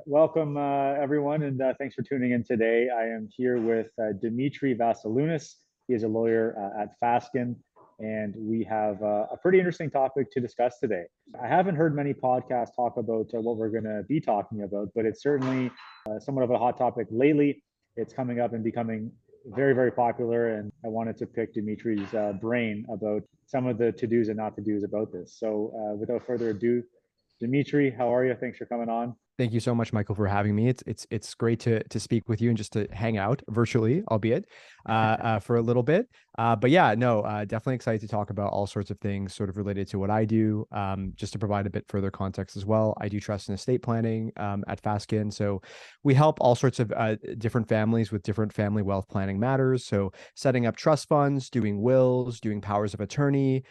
Welcome, everyone, and thanks for tuning in today. I am here with Demetre Vasilounis. He is a lawyer at Fasken, and we have a pretty interesting topic to discuss today. I haven't heard many podcasts talk about what we're going to be talking about, but it's certainly somewhat of a hot topic lately. It's coming up and becoming very, very popular, and I wanted to pick Demetre's brain about some of the to-dos and not to-dos about this. So without further ado, Demetre, how are you? Thanks for coming on. Thank you so much, Michael, for having me. It's great to speak with you and just to hang out virtually, albeit for a little bit. But yeah, no, definitely excited to talk about all sorts of things sort of related to what I do. Just to provide a bit further context as well, I do trust and estate planning at Fasken. So we help all sorts of different families with different family wealth planning matters. So setting up trust funds, doing wills, doing powers of attorney,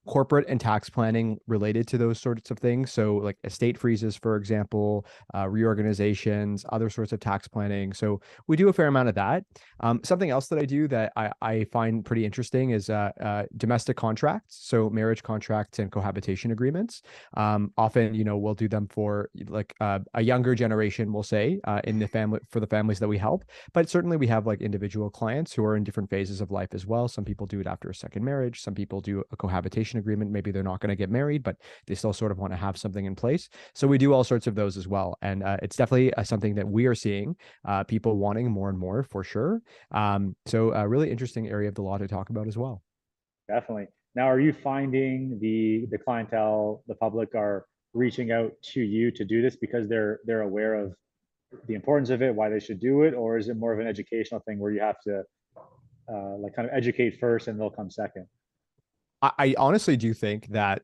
corporate and tax planning related to those sorts of things. So like estate freezes, for example, reorganizations, other sorts of tax planning. So we do a fair amount of that. Something else that I do that I find pretty interesting is domestic contracts. So marriage contracts and cohabitation agreements. Often, we'll do them for like a younger generation, we'll say, in the family, for the families that we help. But certainly we have like individual clients who are in different phases of life as well. Some people do it after a second marriage. Some people do a cohabitation agreement. Maybe they're not going to get married, but they still sort of want to have something in place. So we do all sorts of those as well. And it's definitely something that we are seeing people wanting more and more for sure. So a really interesting area of the law to talk about as well. Definitely. Now, are you finding the clientele, the public are reaching out to you to do this because they're aware of the importance of it, why they should do it, or is it more of an educational thing where you have to like kind of educate first and they'll come second? I honestly do think that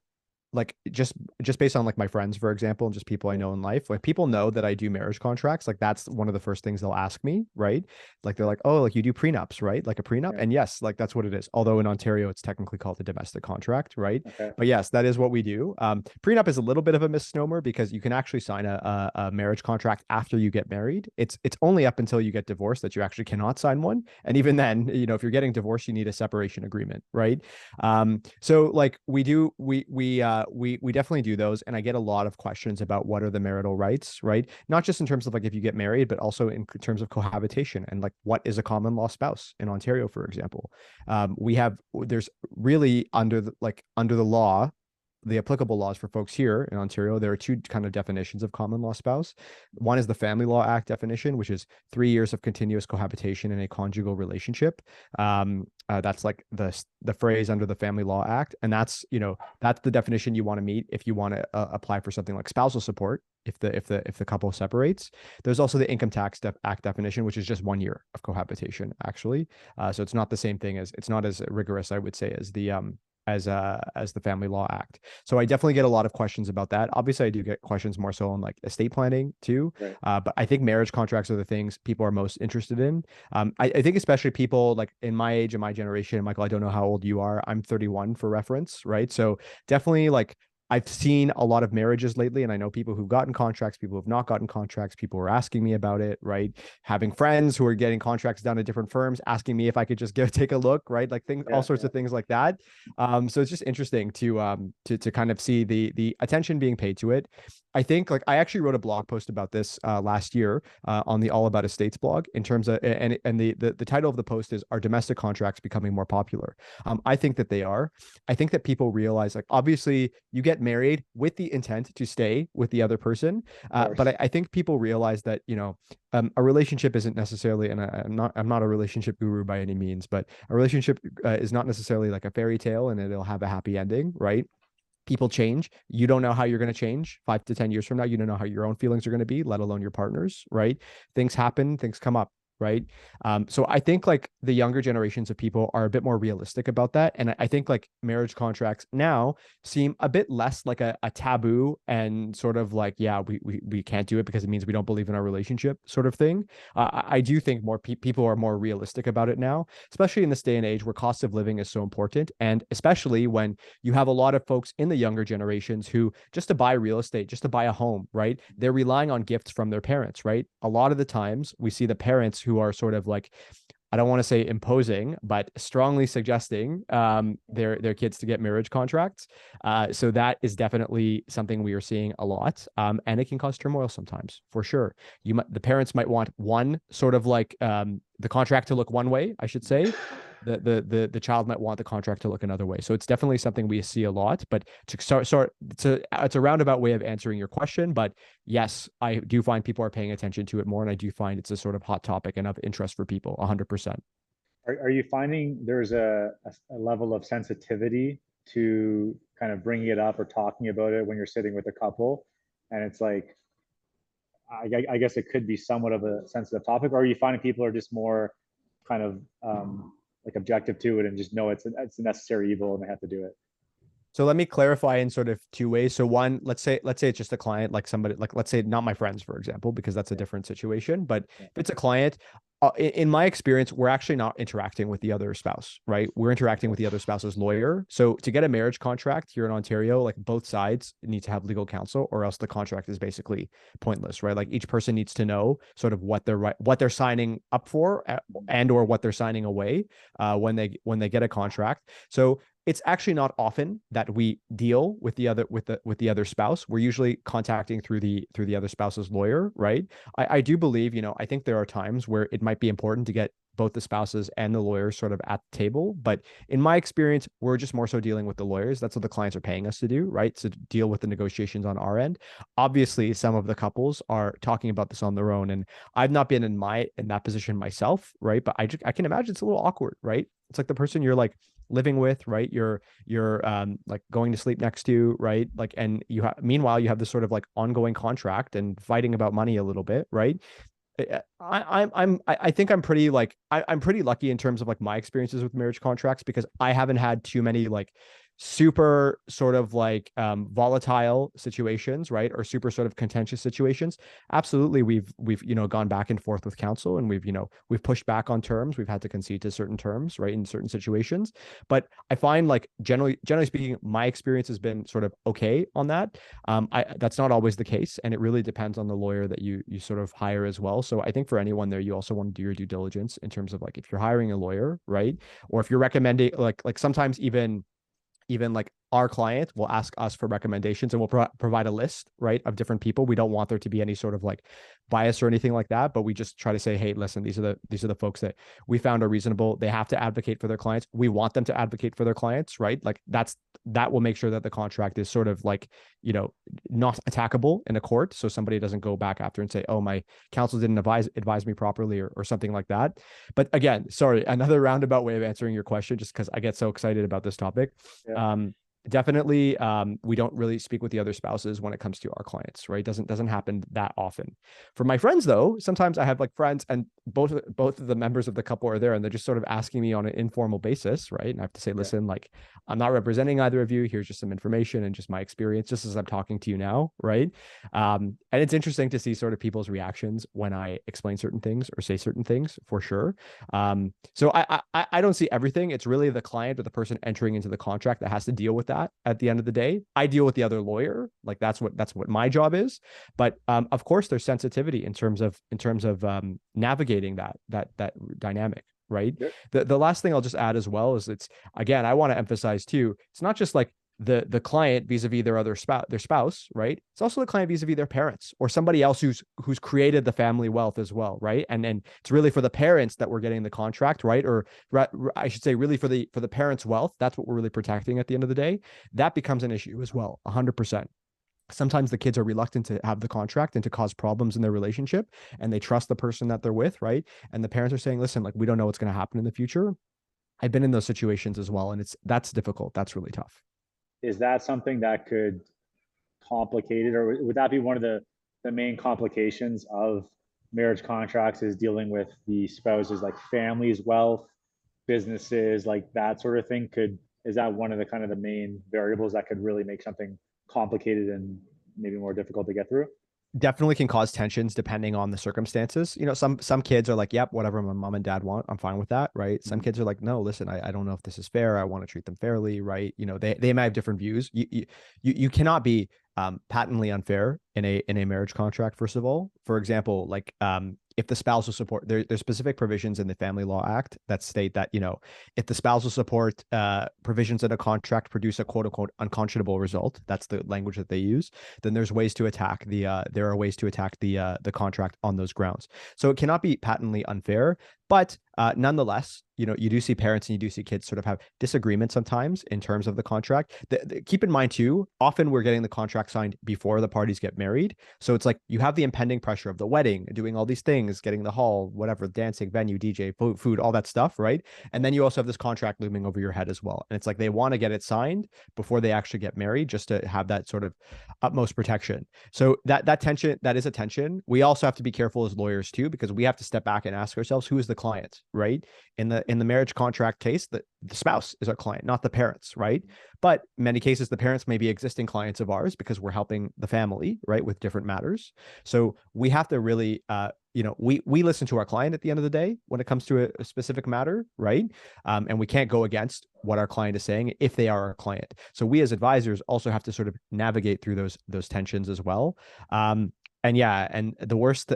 like just based on like my friends, for example, and just people I Yeah. know in life, like people know that I do marriage contracts. Like that's one of the first things they'll ask me, right? Like they're like, oh, like you do prenups, right? Like a prenup. Yeah. And yes, like that's what it is. Although in Ontario, it's technically called a domestic contract, right? Okay. But yes, that is what we do. Prenup is a little bit of a misnomer because you can actually sign a marriage contract after you get married. It's only up until you get divorced that you actually cannot sign one. And even then, if you're getting divorced, you need a separation agreement, right? So like we definitely do those, and I get a lot of questions about what are the marital rights, right? Not just in terms of like if you get married, but also in terms of cohabitation and like what is a common law spouse in Ontario, for example. There's really under the law, the applicable laws for folks here in Ontario, there are two kind of definitions of common law spouse. One is the Family Law Act definition, which is 3 years of continuous cohabitation in a conjugal relationship. That's like the phrase under the Family Law Act, and that's the definition you want to meet if you want to apply for something like spousal support. If the couple separates, there's also the Income Tax Act definition, which is just 1 year of cohabitation, actually. So it's not the same thing it's not as rigorous, I would say, as the Family Law Act. So I definitely get a lot of questions about that. Obviously, I do get questions more so on like estate planning too. Right. But I think marriage contracts are the things people are most interested in. I think especially people like in my age and my generation, Michael, I don't know how old you are. I'm 31 for reference, right? So definitely like I've seen a lot of marriages lately, and I know people who've gotten contracts, people who've not gotten contracts. People were asking me about it, right? Having friends who are getting contracts done at different firms, asking me if I could just take a look, right? Like things, all Yeah. sorts Yeah. of things like that. So it's just interesting to kind of see the attention being paid to it. I think like I actually wrote a blog post about this last year on the All About Estates blog in terms of and the title of the post is, are domestic contracts becoming more popular? I think that they are. I think that people realize like obviously you get married with the intent to stay with the other person, Of course. but I think people realize that a relationship isn't necessarily, and I'm not a relationship guru by any means, but a relationship is not necessarily like a fairy tale and it'll have a happy ending, right? People change. You don't know how you're going to change 5 to 10 years from now. You don't know how your own feelings are going to be, let alone your partner's, right? Things happen, things come up, right? So I think like the younger generations of people are a bit more realistic about that. And I think like marriage contracts now seem a bit less like a taboo and sort of like, yeah, we can't do it because it means we don't believe in our relationship sort of thing. I do think more people are more realistic about it now, especially in this day and age where cost of living is so important. And especially when you have a lot of folks in the younger generations who just to buy real estate, just to buy a home, right? They're relying on gifts from their parents, right? A lot of the times we see the parents who are sort of like I don't want to say imposing, but strongly suggesting their kids to get marriage contracts. So that is definitely something we are seeing a lot, and it can cause turmoil sometimes, for sure. The parents might want one sort of like the contract to look one way, I should say. The child might want the contract to look another way. So it's definitely something we see a lot. But it's a roundabout way of answering your question. But yes, I do find people are paying attention to it more, and I do find it's a sort of hot topic and of interest for people, 100%. Are you finding there's a level of sensitivity to kind of bringing it up or talking about it when you're sitting with a couple? And it's like, I guess it could be somewhat of a sensitive topic, or are you finding people are just more kind of like objective to it and just know it's a necessary evil and they have to do it? So let me clarify in sort of two ways. So one, let's say it's just a client, like somebody, like let's say not my friends, for example, because that's a Yeah, different situation. But yeah, if it's a client, in my experience, we're actually not interacting with the other spouse, right? We're interacting with the other spouse's lawyer. So to get a marriage contract here in Ontario, like both sides need to have legal counsel, or else the contract is basically pointless, right? Like each person needs to know sort of what they're signing up for, and or what they're signing away when they get a contract. So it's actually not often that we deal with the other spouse. We're usually contacting through the other spouse's lawyer, right? I do believe, I think there are times where it might be important to get both the spouses and the lawyers sort of at the table. But in my experience, we're just more so dealing with the lawyers. That's what the clients are paying us to do, right? To deal with the negotiations on our end. Obviously, some of the couples are talking about this on their own, and I've not been in that position myself, right? But I can imagine it's a little awkward, right? It's like the person you're like living with, right? You're like going to sleep next to, right? Like, and meanwhile you have this sort of like ongoing contract and fighting about money a little bit, right? I think I'm pretty like I'm pretty lucky in terms of like my experiences with marriage contracts, because I haven't had too many like super sort of like volatile situations, right? Or super sort of contentious situations. Absolutely, we've gone back and forth with counsel, and we've pushed back on terms. We've had to concede to certain terms, right, in certain situations. But I find like generally speaking, my experience has been sort of okay on that. That's not always the case, and it really depends on the lawyer that you sort of hire as well. So I think for anyone there, you also want to do your due diligence in terms of like if you're hiring a lawyer, right? Or if you're recommending like sometimes even like our client will ask us for recommendations, and we'll provide a list, right, of different people. We don't want there to be any sort of like bias or anything like that, but we just try to say, hey, listen, these are the folks that we found are reasonable. They have to advocate for their clients. We want them to advocate for their clients, right? Like that will make sure that the contract is sort of like, not attackable in a court. So somebody doesn't go back after and say, oh, my counsel didn't advise me properly, or something like that. But again, sorry, another roundabout way of answering your question, just because I get so excited about this topic. yeah. Definitely, we don't really speak with the other spouses when it comes to our clients, right? Doesn't happen that often. For my friends, though, sometimes I have like friends, and both of the members of the couple are there, and they're just sort of asking me on an informal basis, right? And I have to say, Yeah. listen, like, I'm not representing either of you. Here's just some information and just my experience, just as I'm talking to you now, right? And it's interesting to see sort of people's reactions when I explain certain things or say certain things, for sure. So I don't see everything. It's really the client or the person entering into the contract that has to deal with that at the end of the day. I deal with the other lawyer. Like that's what my job is. But of course, there's sensitivity in terms of navigating that dynamic. Right. Yeah. The last thing I'll just add as well is again, I want to emphasize too, it's not just like the client vis-a-vis their spouse, right? It's also the client vis-a-vis their parents or somebody else who's created the family wealth as well, right? And it's really for the parents that we're getting the contract, right? Or I should say, really for the parents' wealth. That's what we're really protecting at the end of the day. That becomes an issue as well, 100%. Sometimes the kids are reluctant to have the contract and to cause problems in their relationship, and they trust the person that they're with, right? And the parents are saying, listen, like, we don't know what's going to happen in the future. I've been in those situations as well, and that's difficult. That's really tough. Is that something that could complicate it, or would that be one of the main complications of marriage contracts, is dealing with the spouses, like families, wealth, businesses, like that sort of thing? Is that one of the kind of the main variables that could really make something complicated and maybe more difficult to get through? Definitely can cause tensions depending on the circumstances. Some kids are like, yep, whatever my mom and dad want, I'm fine with that, right? Some Mhm. kids are like, no, listen, I don't know if this is fair. I want to treat them fairly, right? They might have different views. You cannot be patently unfair in a marriage contract. First of all, for example, like if the spousal support, there's specific provisions in the Family Law Act that state that, if the spousal support provisions in a contract produce a quote unquote unconscionable result, that's the language that they use, then there's ways to attack there are ways to attack the contract on those grounds. So it cannot be patently unfair, but nonetheless, you do see parents and you do see kids sort of have disagreements sometimes in terms of the contract. Keep in mind too, often we're getting the contract signed before the parties get married. So it's like you have the impending pressure of the wedding, doing all these things, getting the hall, whatever, dancing, venue, DJ, food, all that stuff, right? And then you also have this contract looming over your head as well. And it's like they want to get it signed before they actually get married, just to have that sort of utmost protection. So that tension, that is a tension. We also have to be careful as lawyers too, because we have to step back and ask ourselves, who is the client, right? In the marriage contract case, the spouse is our client, not the parents, right? But in many cases, the parents may be existing clients of ours because we're helping the family, right, with different matters. So we have to really, we listen to our client at the end of the day when it comes to a specific matter, right? And we can't go against what our client is saying if they are our client. So we as advisors also have to sort of navigate through those tensions as well. And yeah, and the worst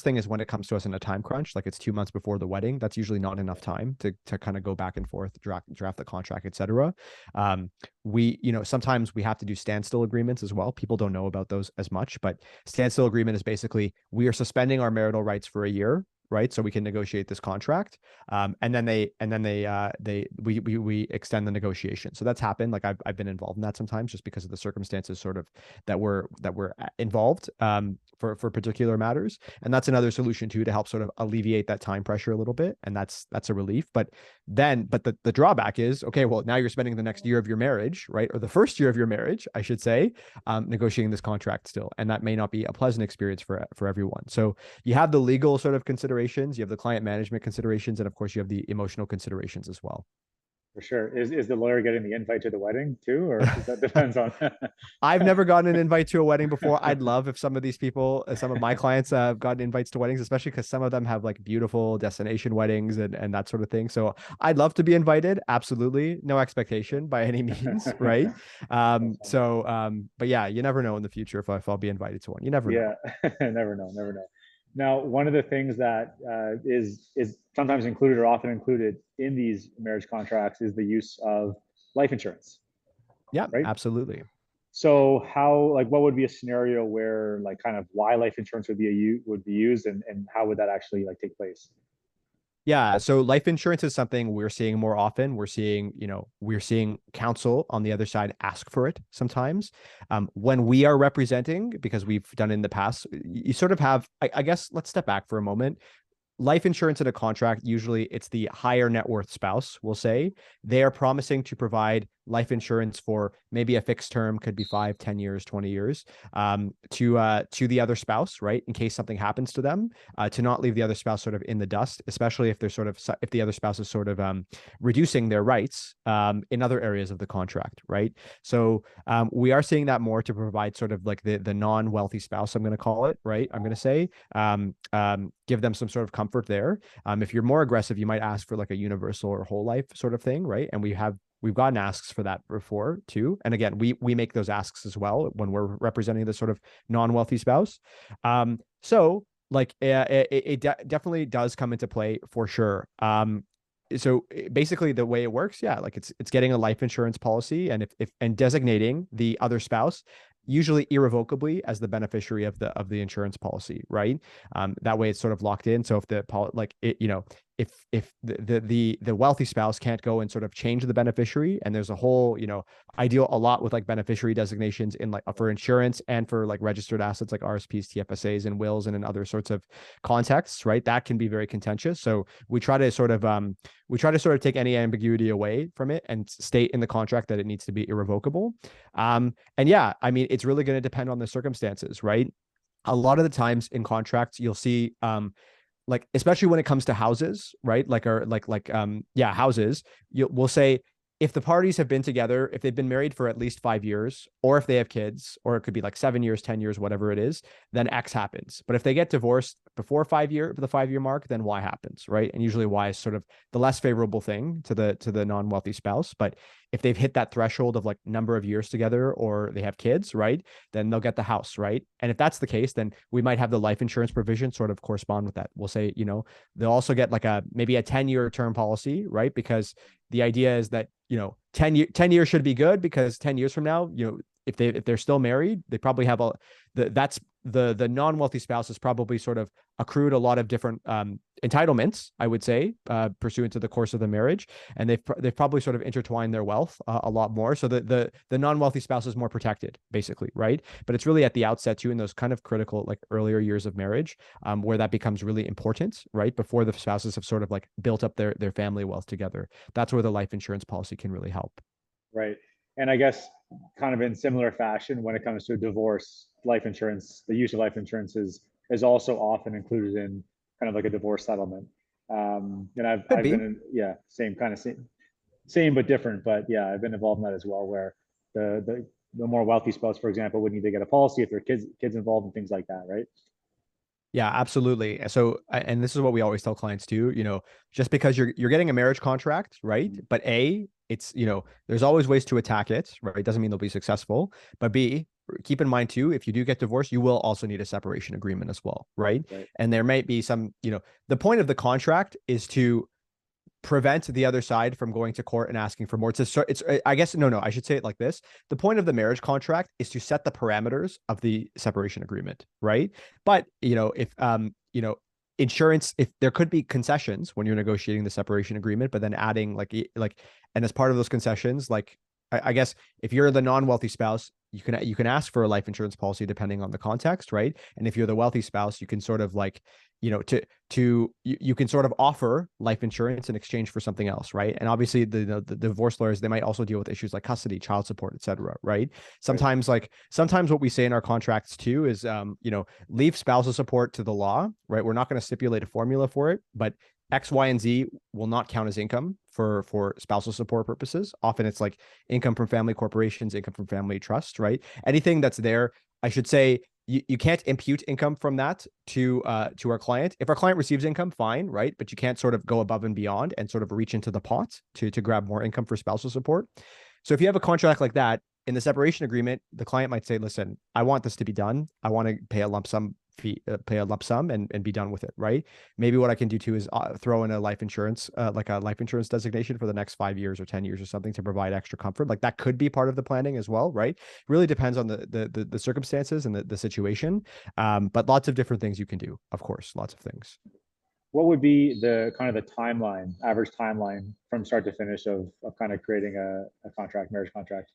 thing is when it comes to us in a time crunch, like it's 2 months before the wedding, that's usually not enough time to kind of go back and forth, draft the contract, etc. Sometimes we have to do standstill agreements as well. People don't know about those as much, but standstill agreement is basically we are suspending our marital rights for a year, right? So we can negotiate this contract. And then we extend the negotiation. So that's happened. Like I've been involved in that sometimes just because of the circumstances sort of that were involved for particular matters. And that's another solution too, to help sort of alleviate that time pressure a little bit. And that's a relief. But the drawback is, okay, well, now you're spending the next year of your marriage, right? Or the first year of your marriage, I should say, negotiating this contract still. And that may not be a pleasant experience for everyone. So you have the legal sort of considerations, you have the client management considerations, and of course you have the emotional considerations as well. For sure. Is the lawyer getting the invite to the wedding too, or that depends on? I've never gotten an invite to a wedding before. I'd love if some of these people, some of my clients have gotten invites to weddings, especially because some of them have like beautiful destination weddings and that sort of thing. So I'd love to be invited. Absolutely. No expectation by any means. Right. But yeah, you never know in the future if I'll be invited to one. You never know. Yeah, never know, never know. Now, one of the things that is sometimes included or often included in these marriage contracts is the use of life insurance, Yeah, right? absolutely. So what would be a scenario where like kind of why life insurance would be used, and how would that actually like take place? Yeah, so life insurance is something we're seeing more often. We're seeing counsel on the other side ask for it sometimes. When we are representing, because we've done it in the past, you sort of have, I guess, let's step back for a moment. Life insurance in a contract, usually it's the higher net worth spouse, will say. They are promising to provide life insurance for maybe a fixed term, could be 5, 10 years, 20 years, to the other spouse, right? In case something happens to them, to not leave the other spouse sort of in the dust, especially if if the other spouse is sort of reducing their rights in other areas of the contract, right? So we are seeing that more to provide sort of like the non-wealthy spouse, I'm going to call it, right? I'm going to say, give them some sort of comfort there. If you're more aggressive, you might ask for like a universal or whole life sort of thing, right? And we've gotten asks for that before too. And again, we make those asks as well when we're representing the sort of non-wealthy spouse. So like it definitely does come into play for sure. So basically the way it works, yeah, like it's getting a life insurance policy and if designating the other spouse usually irrevocably as the beneficiary of the insurance policy, right? That way it's sort of locked in. So if if the wealthy spouse can't go and sort of change the beneficiary, and there's a whole, I deal a lot with like beneficiary designations in like for insurance and for like registered assets like RSPs, TFSAs, and wills, and in other sorts of contexts, right? That can be very contentious. So we try to sort of take any ambiguity away from it and state in the contract that it needs to be irrevocable. And yeah, I mean, it's really going to depend on the circumstances, right? A lot of the times in contracts, you'll see, like, especially when it comes to houses, right? Houses, we'll say, if the parties have been together, if they've been married for at least 5 years, or if they have kids, or it could be like 7 years, 10 years, whatever it is, then X happens. But if they get divorced before the 5 year mark, then Y happens, right? And usually Y is sort of the less favorable thing to the non-wealthy spouse. But if they've hit that threshold of like number of years together or they have kids, right, then they'll get the house, right? And if that's the case, then we might have the life insurance provision sort of correspond with that. We'll say, they'll also get like maybe a 10-year term policy, right? Because the idea is that, 10 years should be good, because 10 years from now, if they're still married, they probably have that's the non-wealthy spouse has probably sort of accrued a lot of different entitlements, I would say, pursuant to the course of the marriage, and they've probably sort of intertwined their wealth a lot more, so that the non-wealthy spouse is more protected, basically, right? But it's really at the outset too, in those kind of critical, like earlier years of marriage, where that becomes really important, right? Before the spouses have sort of like built up their family wealth together. That's where the life insurance policy can really help. Right. And I guess kind of in similar fashion, when it comes to a divorce, life insurance, the use of life insurance is also often included in kind of like a divorce settlement. And Could I've been be. in, yeah, same but different. But yeah, I've been involved in that as well, where the more wealthy spouse, for example, would need to get a policy if there are kids involved and things like that, right? Yeah, absolutely. So, and this is what we always tell clients too, just because you're getting a marriage contract, right? Mhm. But A, it's, there's always ways to attack it, right? It doesn't mean they'll be successful. But B, keep in mind too, if you do get divorced, you will also need a separation agreement as well, right? Right. And there might be some, the point of the contract is to prevent the other side from going to court and asking for more. It's I guess no, I should say it like this. The point of the marriage contract is to set the parameters of the separation agreement, right? But if insurance, if there could be concessions when you're negotiating the separation agreement, but then adding and as part of those concessions, like I guess if you're the non-wealthy spouse, you can ask for a life insurance policy depending on the context, right? And if you're the wealthy spouse, you can sort of like, you can sort of offer life insurance in exchange for something else, right? And obviously the divorce lawyers, they might also deal with issues like custody, child support, etc., right? Right. Sometimes what we say in our contracts too is leave spousal support to the law, right? We're not going to stipulate a formula for it, but X, Y, and Z will not count as income for spousal support purposes. Often it's like income from family corporations, income from family trusts, right? Anything that's there, I should say, you can't impute income from that to our client. If our client receives income, fine, right? But you can't sort of go above and beyond and sort of reach into the pot to grab more income for spousal support. So if you have a contract like that, in the separation agreement, the client might say, listen, I want this to be done. I want to pay a lump sum fee, pay a lump sum and be done with it, right? Maybe what I can do too is throw in a life insurance, like a life insurance designation for the next 5 years or 10 years or something to provide extra comfort. Like that could be part of the planning as well, right? Really depends on the circumstances and the situation. But lots of different things you can do, of course, lots of things. What would be the kind of the timeline, average timeline from start to finish of kind of creating a contract, marriage contract?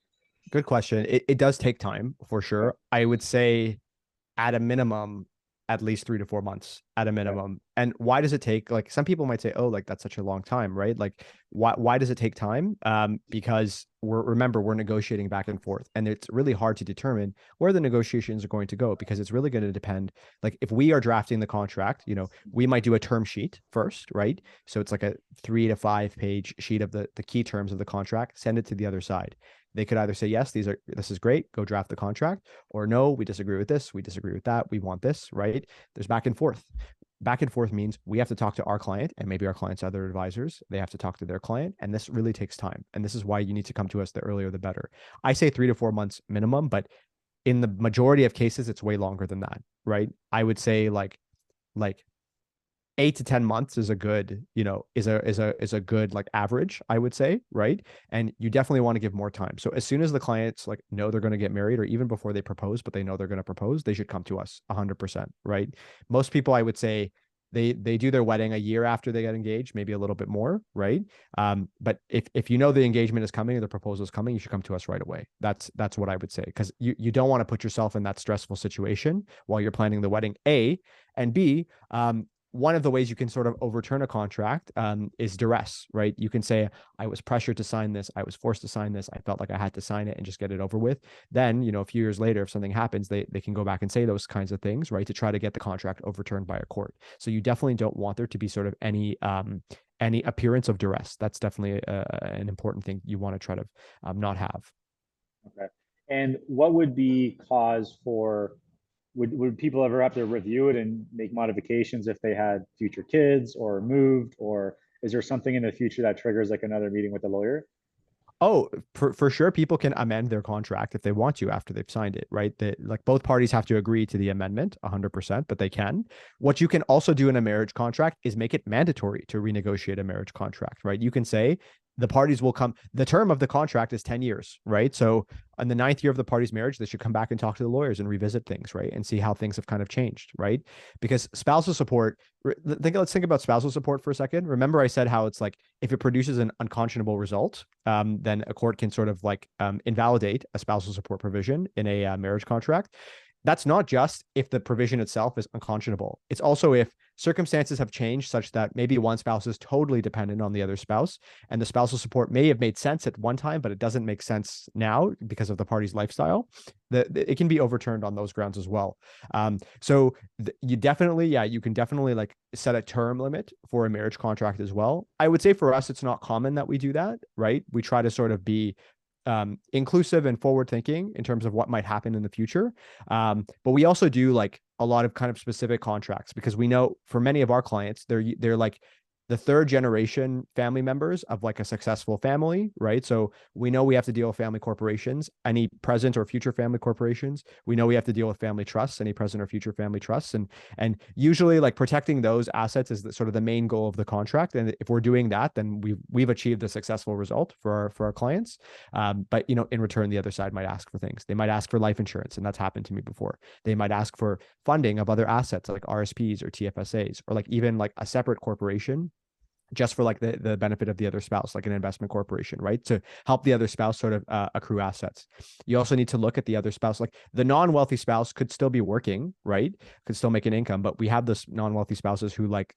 Good question. It does take time for Okay. sure. I would say at a minimum, at least 3 to 4 months at a Okay. minimum. And why does it take, like, some people might say, oh, like that's such a long time, right? Like, why does it take time? Because remember, we're negotiating back and forth, and it's really hard to determine where the negotiations are going to go, because it's really going to depend. Like, if we are drafting the contract, we might do a term sheet first, right? So it's like a 3 to 5 page sheet of the key terms of the contract, send it to the other side. They could either say, yes, this is great, go draft the contract, or no, we disagree with this, we disagree with that, we want this, right? There's back and forth. Back and forth means we have to talk to our client and maybe our client's other advisors. They have to talk to their client. And this really takes time. And this is why you need to come to us the earlier, the better. I say 3 to 4 months minimum, but in the majority of cases, it's way longer than that, right? I would say like 8 to 10 months is a good, is a good like average, I would say, right? And you definitely want to give more time. So as soon as the clients like know they're going to get married, or even before they propose, but they know they're going to propose, they should come to us 100%, right? Most people, I would say, they do their wedding a year after they get engaged, maybe a little bit more, right? But if you know the engagement is coming or the proposal is coming, you should come to us right away. That's what I would say, because you don't want to put yourself in that stressful situation while you're planning the wedding, A, and B, one of the ways you can sort of overturn a contract is duress, right? You can say, I was pressured to sign this. I was forced to sign this. I felt like I had to sign it and just get it over with. Then, a few years later, if something happens, they can go back and say those kinds of things, right? To try to get the contract overturned by a court. So you definitely don't want there to be sort of any appearance of duress. That's definitely an important thing you want to try to not have. Okay. And what would be cause for, would people ever have to review it and make modifications if they had future kids or moved, or is there something in the future that triggers like another meeting with the lawyer? Oh, for sure, people can amend their contract if they want to after they've signed it, right? Like both parties have to agree to the amendment 100%, but they can. What you can also do in a marriage contract is make it mandatory to renegotiate a marriage contract, right? You can say the parties will come, the term of the contract is 10 years, right? So on the ninth year of the party's marriage, they should come back and talk to the lawyers and revisit things, right? And see how things have kind of changed, right? Because spousal support, let's think about spousal support for a second. Remember I said how it's like, if it produces an unconscionable result, then a court can sort of like invalidate a spousal support provision in a marriage contract. That's not just if the provision itself is unconscionable. It's also if circumstances have changed such that maybe one spouse is totally dependent on the other spouse, and the spousal support may have made sense at one time, but it doesn't make sense now because of the party's lifestyle. It can be overturned on those grounds as well. So you definitely, yeah, you can definitely like set a term limit for a marriage contract as well. I would say for us, it's not common that we do that, right? We try to sort of be inclusive and forward thinking in terms of what might happen in the future. But we also do like a lot of kind of specific contracts because we know for many of our clients, they're like the third generation family members of like a successful family, right? So we know we have to deal with family corporations, any present or future family corporations. We know we have to deal with family trusts, any present or future family trusts. And usually like protecting those assets is sort of the main goal of the contract. And if we're doing that, then we've achieved a successful result for our clients. But you know, in return, the other side might ask for things. They might ask for life insurance, and that's happened to me before. They might ask for funding of other assets like RSPs or TFSAs, or like even like a separate corporation just for like the benefit of the other spouse, like an investment corporation, right? To help the other spouse sort of accrue assets. You also need to look at the other spouse, like the non-wealthy spouse could still be working, right? Could still make an income, but we have this non-wealthy spouses who like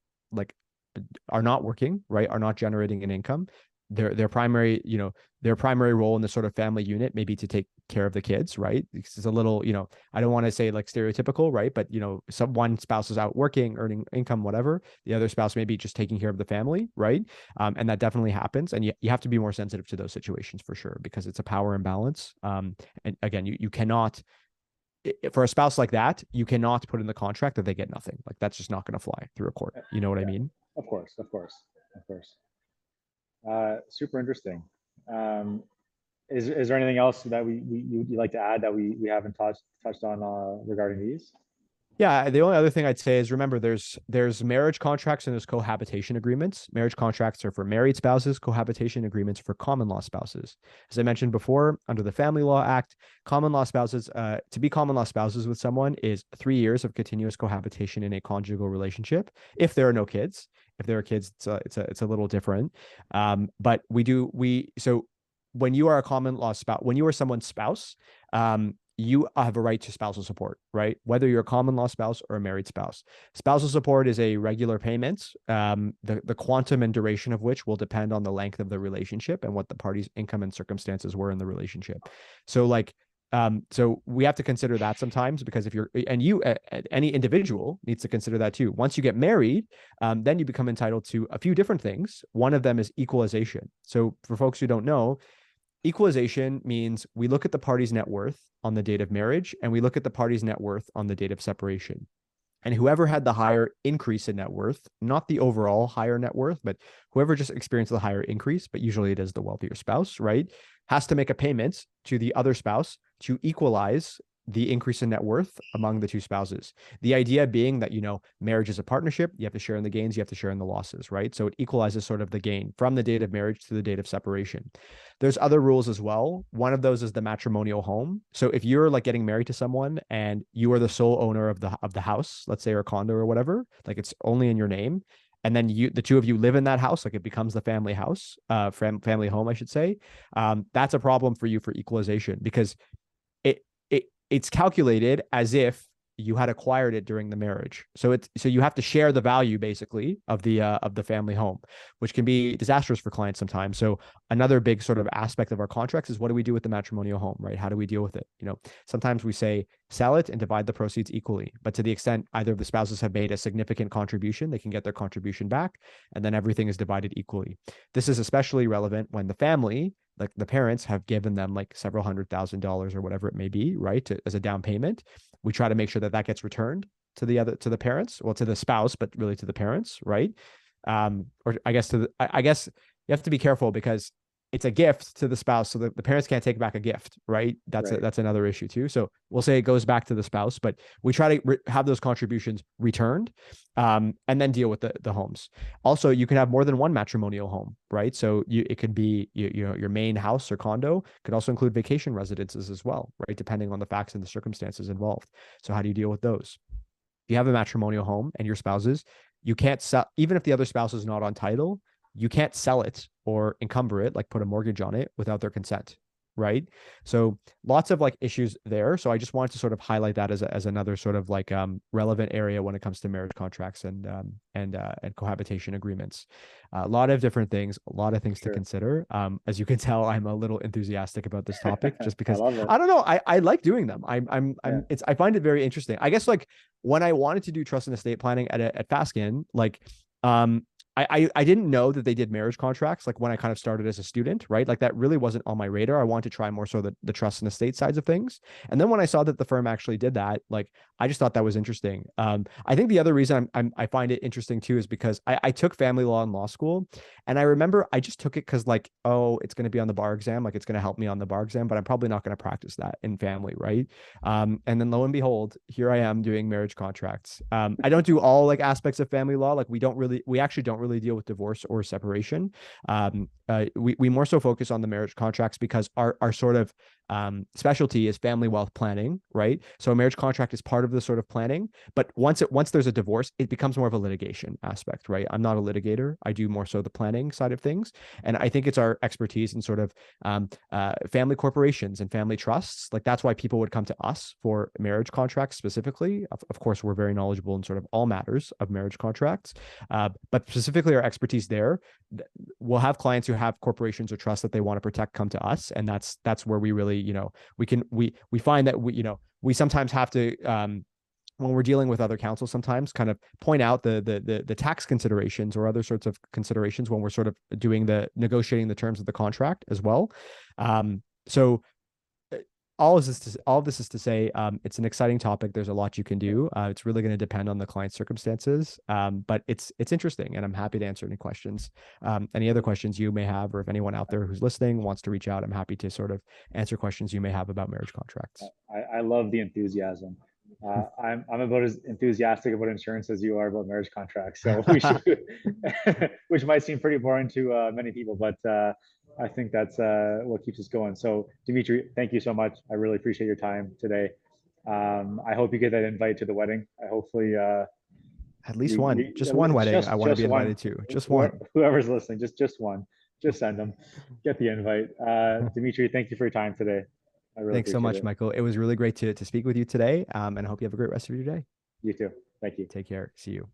are not working, right? Are not generating an income. Their primary, you know, their primary role in the sort of family unit maybe to take care of the kids, right? It's a little, you know, I don't want to say like stereotypical, right? But you know, one spouse is out working, earning income, whatever. The other spouse may be just taking care of the family, right? And that definitely happens. And you have to be more sensitive to those situations for sure, because it's a power imbalance. And again, you cannot, for a spouse like that, you cannot put in the contract that they get nothing. Like that's just not going to fly through a court. You know what I Yeah, mean? of course, of course, of course. Super interesting. Um, is there anything else that you'd like to add that we haven't touched on regarding these? Yeah, the only other thing I'd say is remember there's marriage contracts and there's cohabitation agreements. Marriage contracts are for married spouses, cohabitation agreements for common law spouses. As I mentioned before, under the Family Law Act, common law spouses to be common law spouses with someone is 3 years of continuous cohabitation in a conjugal relationship. If there are no kids, if there are kids, it's a little different. But so when you are a common law spouse, when you are someone's spouse, you have a right to spousal support, right? Whether you're a common law spouse or a married spouse. Spousal support is a regular payment, the quantum and duration of which will depend on the length of the relationship and what the party's income and circumstances were in the relationship. So like, so we have to consider that sometimes, because if you're, and you, any individual needs to consider that too. Once you get married, then you become entitled to a few different things. One of them is equalization. So for folks who don't know, equalization means we look at the party's net worth on the date of marriage and we look at the party's net worth on the date of separation. And whoever had the higher increase in net worth, not the overall higher net worth, but whoever just experienced the higher increase, but usually it is the wealthier spouse, right, has to make a payment to the other spouse to equalize the increase in net worth among the two spouses. The idea being that, you know, marriage is a partnership. You have to share in the gains, you have to share in the losses, right? So it equalizes sort of the gain from the date of marriage to the date of separation. There's other rules as well. One of those is the matrimonial home. So if you're like getting married to someone and you are the sole owner of the house, let's say, or condo or whatever, like it's only in your name, and then the two of you live in that house, like it becomes the family house, family home, I should say. That's a problem for you for equalization, because it's calculated as if you had acquired it during the marriage. So you have to share the value basically of the family home, which can be disastrous for clients sometimes. So another big sort of aspect of our contracts is, what do we do with the matrimonial home, right? How do we deal with it? You know, sometimes we say sell it and divide the proceeds equally, but to the extent either of the spouses have made a significant contribution, they can get their contribution back, and then everything is divided equally. This is especially relevant when the family, like the parents, have given them like several $100,000 or whatever it may be, right, as a down payment. We try to make sure that that gets returned to the parents, well, to the spouse, but really to the parents, right? Or I guess I guess you have to be careful, because it's a gift to the spouse, so that the parents can't take back a gift, right? Right. That's another issue too. So we'll say it goes back to the spouse, but we try to have those contributions returned, and then deal with the homes. Also, you can have more than one matrimonial home, right? So it could be your main house or condo, could also include vacation residences as well, right? Depending on the facts and the circumstances involved. So how do you deal with those? If you have a matrimonial home and your spouses, you can't sell, even if the other spouse is not on title, you can't sell it or encumber it, like put a mortgage on it without their consent, right? So lots of like issues there. So I just wanted to sort of highlight that as another sort of like relevant area when it comes to marriage contracts and cohabitation agreements. A lot of different things, a lot of things to Sure. consider. As you can tell, I'm a little enthusiastic about this topic just I because love it. I don't know, I like doing them. Yeah. I find it very interesting. I guess like when I wanted to do trust and estate planning at Fasken, like um I didn't know that they did marriage contracts like when I kind of started as a student, right? Like that really wasn't on my radar. I wanted to try more so the trust and estate sides of things. And then when I saw that the firm actually did that, like I just thought that was interesting. I think the other reason I find it interesting too is because I took family law in law school, and I remember I just took it because like, oh, it's going to be on the bar exam, like it's going to help me on the bar exam, but I'm probably not going to practice that in family, right? And then lo and behold, here I am doing marriage contracts. I don't do all like aspects of family law. Like we actually don't really deal with divorce or separation. We more so focus on the marriage contracts because our sort of specialty is family wealth planning, right? So a marriage contract is part of the sort of planning, but once there's a divorce, it becomes more of a litigation aspect, right? I'm not a litigator. I do more so the planning side of things, and I think it's our expertise in sort of family corporations and family trusts. Like that's why people would come to us for marriage contracts specifically. Of course, we're very knowledgeable in sort of all matters of marriage contracts, but specifically our expertise there. We'll have clients who have corporations or trusts that they want to protect come to us, and that's where we really, we find that we sometimes have to when we're dealing with other counsels, sometimes kind of point out the tax considerations or other sorts of considerations when we're sort of doing the negotiating the terms of the contract as well. So all of this is to say, it's an exciting topic. There's a lot you can do. It's really going to depend on the client's circumstances, but it's interesting, and I'm happy to answer any questions. Any other questions you may have, or if anyone out there who's listening wants to reach out, I'm happy to sort of answer questions you may have about marriage contracts. I love the enthusiasm. I'm about as enthusiastic about insurance as you are about marriage contracts. So we should, which might seem pretty boring to many people, but I think that's what keeps us going. So Demetre, thank you so much. I really appreciate your time today. I hope you get that invite to the wedding. I hopefully At least one, just one wedding. I want to be just one. invited to. Just one. Whoever's listening, just one. Just send them. Get the invite. Demetre, thank you for your time today. I really Thanks so appreciate much, it. Michael. It was really great to speak with you today. And I hope you have a great rest of your day. You too. Thank you. Take care. See you.